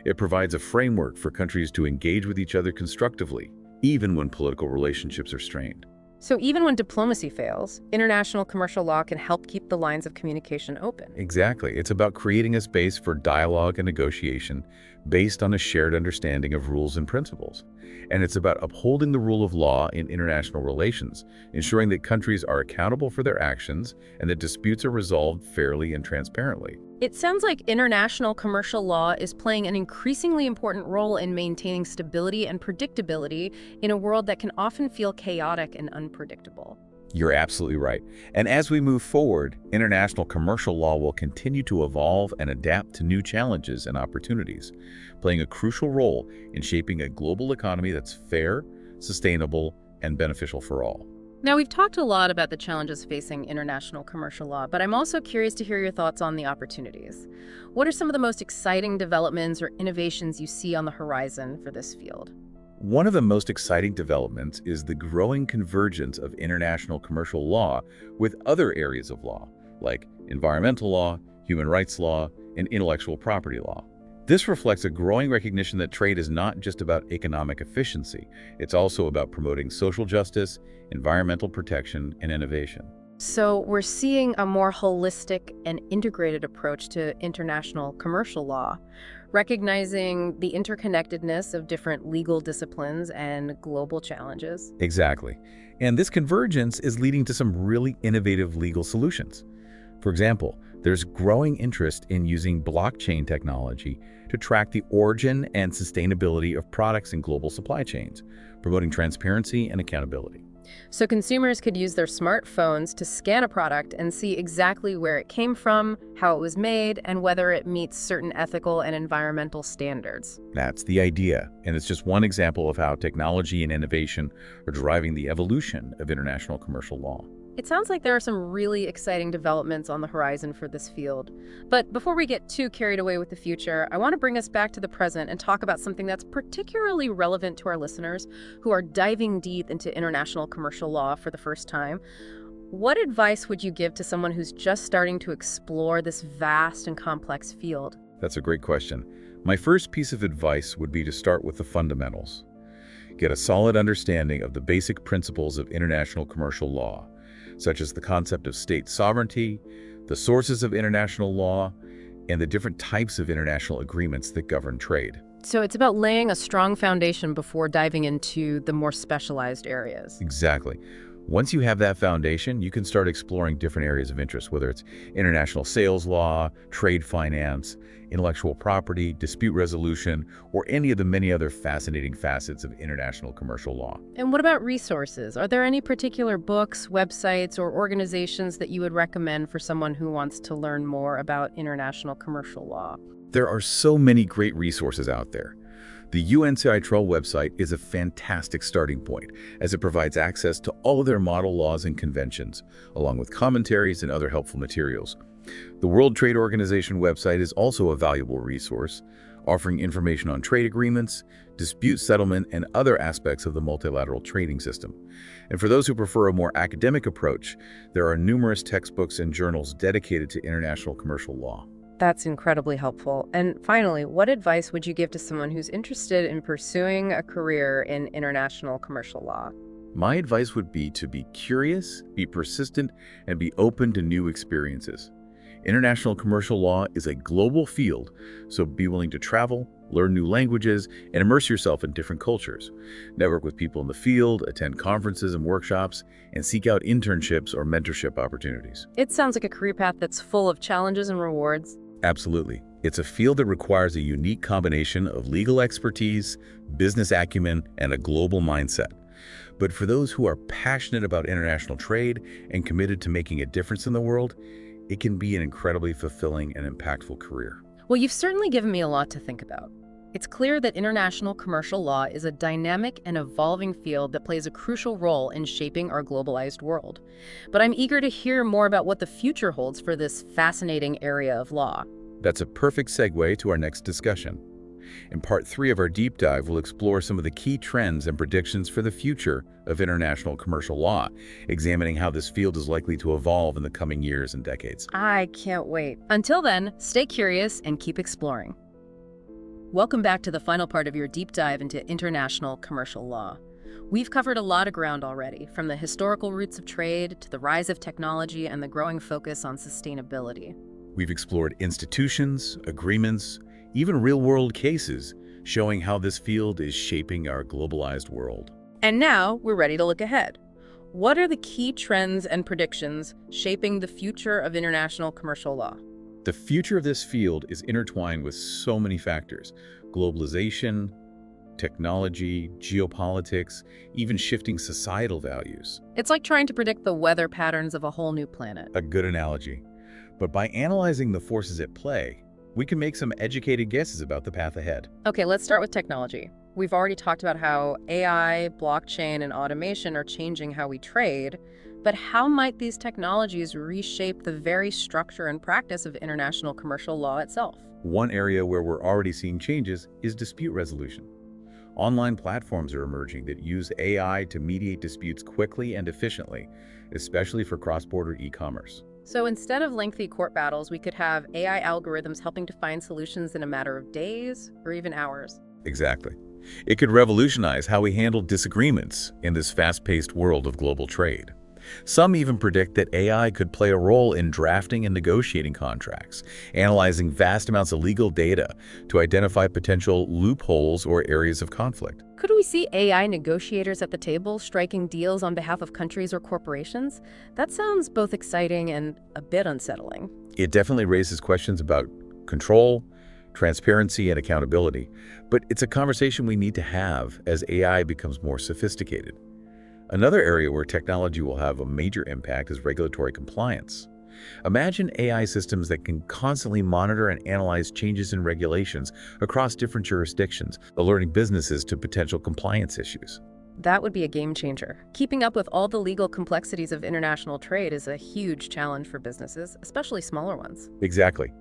It provides a framework for countries to engage with each other constructively, even when political relationships are strained. So even when diplomacy fails, international commercial law can help keep the lines of communication open. Exactly. It's about creating a space for dialogue and negotiation based on a shared understanding of rules and principles. And it's about upholding the rule of law in international relations, ensuring that countries are accountable for their actions and that disputes are resolved fairly and transparently. It sounds like international commercial law is playing an increasingly important role in maintaining stability and predictability in a world that can often feel chaotic and unpredictable. You're absolutely right. And as we move forward, international commercial law will continue to evolve and adapt to new challenges and opportunities, playing a crucial role in shaping a global economy that's fair, sustainable, and beneficial for all. Now, we've talked a lot about the challenges facing international commercial law, but I'm also curious to hear your thoughts on the opportunities. What are some of the most exciting developments or innovations you see on the horizon for this field? One of the most exciting developments is the growing convergence of international commercial law with other areas of law, like environmental law, human rights law, and intellectual property law. This reflects a growing recognition that trade is not just about economic efficiency. It's also about promoting social justice, environmental protection, and innovation. So we're seeing a more holistic and integrated approach to international commercial law, recognizing the interconnectedness of different legal disciplines and global challenges. Exactly. And this convergence is leading to some really innovative legal solutions. For example, there's growing interest in using blockchain technology to track the origin and sustainability of products in global supply chains, promoting transparency and accountability. So consumers could use their smartphones to scan a product and see exactly where it came from, how it was made, and whether it meets certain ethical and environmental standards. That's the idea, and it's just one example of how technology and innovation are driving the evolution of international commercial law. It sounds like there are some really exciting developments on the horizon for this field. But before we get too carried away with the future, I want to bring us back to the present and talk about something that's particularly relevant to our listeners who are diving deep into international commercial law for the first time. What advice would you give to someone who's just starting to explore this vast and complex field? That's a great question. My first piece of advice would be to start with the fundamentals. Get a solid understanding of the basic principles of international commercial law, such as the concept of state sovereignty, the sources of international law, and the different types of international agreements that govern trade. So it's about laying a strong foundation before diving into the more specialized areas. Exactly. Once you have that foundation, you can start exploring different areas of interest, whether it's international sales law, trade finance, intellectual property, dispute resolution, or any of the many other fascinating facets of international commercial law. And what about resources? Are there any particular books, websites, or organizations that you would recommend for someone who wants to learn more about international commercial law? There are so many great resources out there. The UNCITRAL website is a fantastic starting point, as it provides access to all of their model laws and conventions, along with commentaries and other helpful materials. The World Trade Organization website is also a valuable resource, offering information on trade agreements, dispute settlement, and other aspects of the multilateral trading system. And for those who prefer a more academic approach, there are numerous textbooks and journals dedicated to international commercial law. That's incredibly helpful. And finally, what advice would you give to someone who's interested in pursuing a career in international commercial law? My advice would be to be curious, be persistent, and be open to new experiences. International commercial law is a global field, so be willing to travel, learn new languages, and immerse yourself in different cultures. Network with people in the field, attend conferences and workshops, and seek out internships or mentorship opportunities. It sounds like a career path that's full of challenges and rewards. Absolutely. It's a field that requires a unique combination of legal expertise, business acumen, and a global mindset. But for those who are passionate about international trade and committed to making a difference in the world, it can be an incredibly fulfilling and impactful career. Well, you've certainly given me a lot to think about. It's clear that international commercial law is a dynamic and evolving field that plays a crucial role in shaping our globalized world. But I'm eager to hear more about what the future holds for this fascinating area of law. That's a perfect segue to our next discussion. In part 3 of our deep dive, we'll explore some of the key trends and predictions for the future of international commercial law, examining how this field is likely to evolve in the coming years and decades. I can't wait. Until then, stay curious and keep exploring. Welcome back to the final part of your deep dive into international commercial law. We've covered a lot of ground already, from the historical roots of trade to the rise of technology and the growing focus on sustainability. We've explored institutions, agreements, even real-world cases, showing how this field is shaping our globalized world. And now we're ready to look ahead. What are the key trends and predictions shaping the future of international commercial law? The future of this field is intertwined with so many factors: globalization, technology, geopolitics, even shifting societal values. It's like trying to predict the weather patterns of a whole new planet. A good analogy. But by analyzing the forces at play, we can make some educated guesses about the path ahead. Okay, let's start with technology. We've already talked about how AI, blockchain, and automation are changing how we trade, but how might these technologies reshape the very structure and practice of international commercial law itself? One area where we're already seeing changes is dispute resolution. Online platforms are emerging that use AI to mediate disputes quickly and efficiently, especially for cross-border e-commerce. So instead of lengthy court battles, we could have AI algorithms helping to find solutions in a matter of days or even hours. Exactly. It could revolutionize how we handle disagreements in this fast-paced world of global trade. Some even predict that AI could play a role in drafting and negotiating contracts, analyzing vast amounts of legal data to identify potential loopholes or areas of conflict. Could we see AI negotiators at the table striking deals on behalf of countries or corporations? That sounds both exciting and a bit unsettling. It definitely raises questions about control, transparency, and accountability, but it's a conversation we need to have as AI becomes more sophisticated. Another area where technology will have a major impact is regulatory compliance. Imagine AI systems that can constantly monitor and analyze changes in regulations across different jurisdictions, alerting businesses to potential compliance issues. That would be a game changer. Keeping up with all the legal complexities of international trade is a huge challenge for businesses, especially smaller ones. Exactly.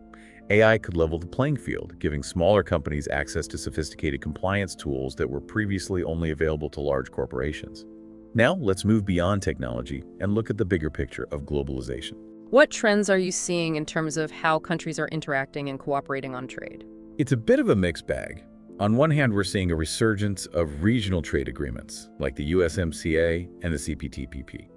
AI could level the playing field, giving smaller companies access to sophisticated compliance tools that were previously only available to large corporations. Now, let's move beyond technology and look at the bigger picture of globalization. What trends are you seeing in terms of how countries are interacting and cooperating on trade? It's a bit of a mixed bag. On one hand, we're seeing a resurgence of regional trade agreements, like the USMCA and the CPTPP.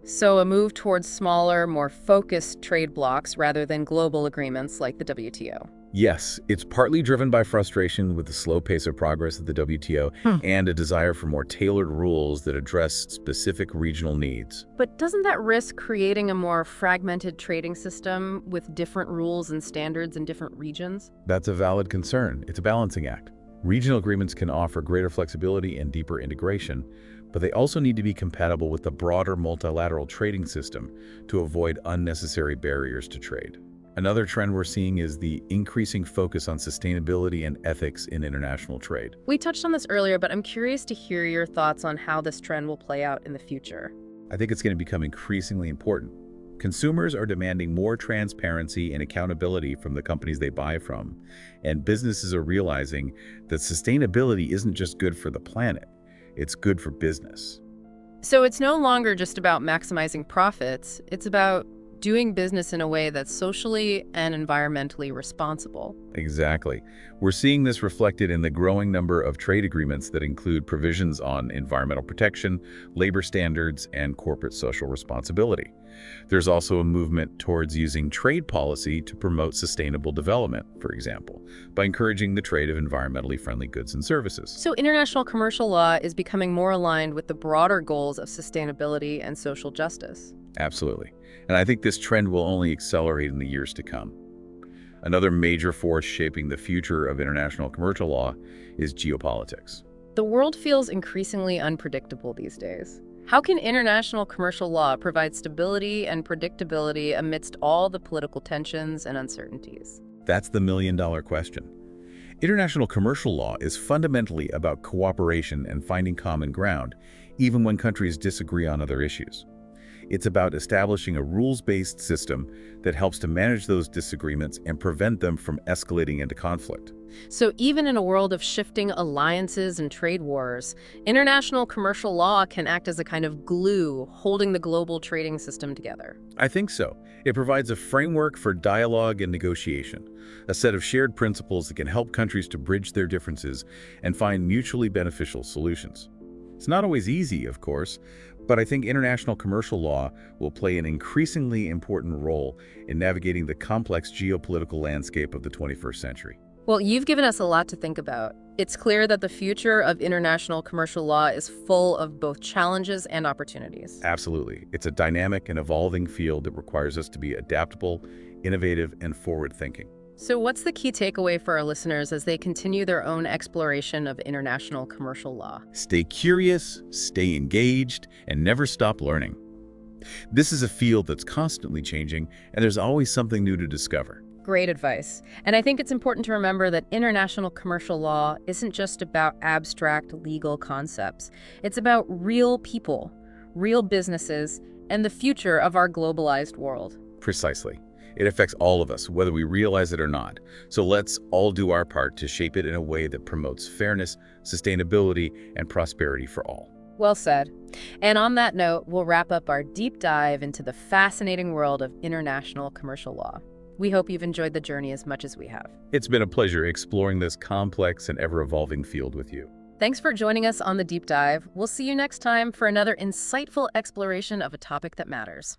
So a move towards smaller, more focused trade blocs rather than global agreements like the WTO. Yes, it's partly driven by frustration with the slow pace of progress of the WTO and a desire for more tailored rules that address specific regional needs. But doesn't that risk creating a more fragmented trading system with different rules and standards in different regions? That's a valid concern. It's a balancing act. Regional agreements can offer greater flexibility and deeper integration, but they also need to be compatible with the broader multilateral trading system to avoid unnecessary barriers to trade. Another trend we're seeing is the increasing focus on sustainability and ethics in international trade. We touched on this earlier, but I'm curious to hear your thoughts on how this trend will play out in the future. I think it's going to become increasingly important. Consumers are demanding more transparency and accountability from the companies they buy from, and businesses are realizing that sustainability isn't just good for the planet, it's good for business. So it's no longer just about maximizing profits, it's about doing business in a way that's socially and environmentally responsible. Exactly. We're seeing this reflected in the growing number of trade agreements that include provisions on environmental protection, labor standards, and corporate social responsibility. There's also a movement towards using trade policy to promote sustainable development, for example, by encouraging the trade of environmentally friendly goods and services. So international commercial law is becoming more aligned with the broader goals of sustainability and social justice. Absolutely. And I think this trend will only accelerate in the years to come. Another major force shaping the future of international commercial law is geopolitics. The world feels increasingly unpredictable these days. How can international commercial law provide stability and predictability amidst all the political tensions and uncertainties? That's the million-dollar question. International commercial law is fundamentally about cooperation and finding common ground, even when countries disagree on other issues. It's about establishing a rules-based system that helps to manage those disagreements and prevent them from escalating into conflict. So even in a world of shifting alliances and trade wars, international commercial law can act as a kind of glue holding the global trading system together. I think so. It provides a framework for dialogue and negotiation, a set of shared principles that can help countries to bridge their differences and find mutually beneficial solutions. It's not always easy, of course, but I think international commercial law will play an increasingly important role in navigating the complex geopolitical landscape of the 21st century. Well, you've given us a lot to think about. It's clear that the future of international commercial law is full of both challenges and opportunities. Absolutely. It's a dynamic and evolving field that requires us to be adaptable, innovative, and forward-thinking. So what's the key takeaway for our listeners as they continue their own exploration of international commercial law? Stay curious, stay engaged, and never stop learning. This is a field that's constantly changing, and there's always something new to discover. Great advice. And I think it's important to remember that international commercial law isn't just about abstract legal concepts. It's about real people, real businesses, and the future of our globalized world. Precisely. It affects all of us, whether we realize it or not. So let's all do our part to shape it in a way that promotes fairness, sustainability, and prosperity for all. Well said. And on that note, we'll wrap up our deep dive into the fascinating world of international commercial law. We hope you've enjoyed the journey as much as we have. It's been a pleasure exploring this complex and ever-evolving field with you. Thanks for joining us on the deep dive. We'll see you next time for another insightful exploration of a topic that matters.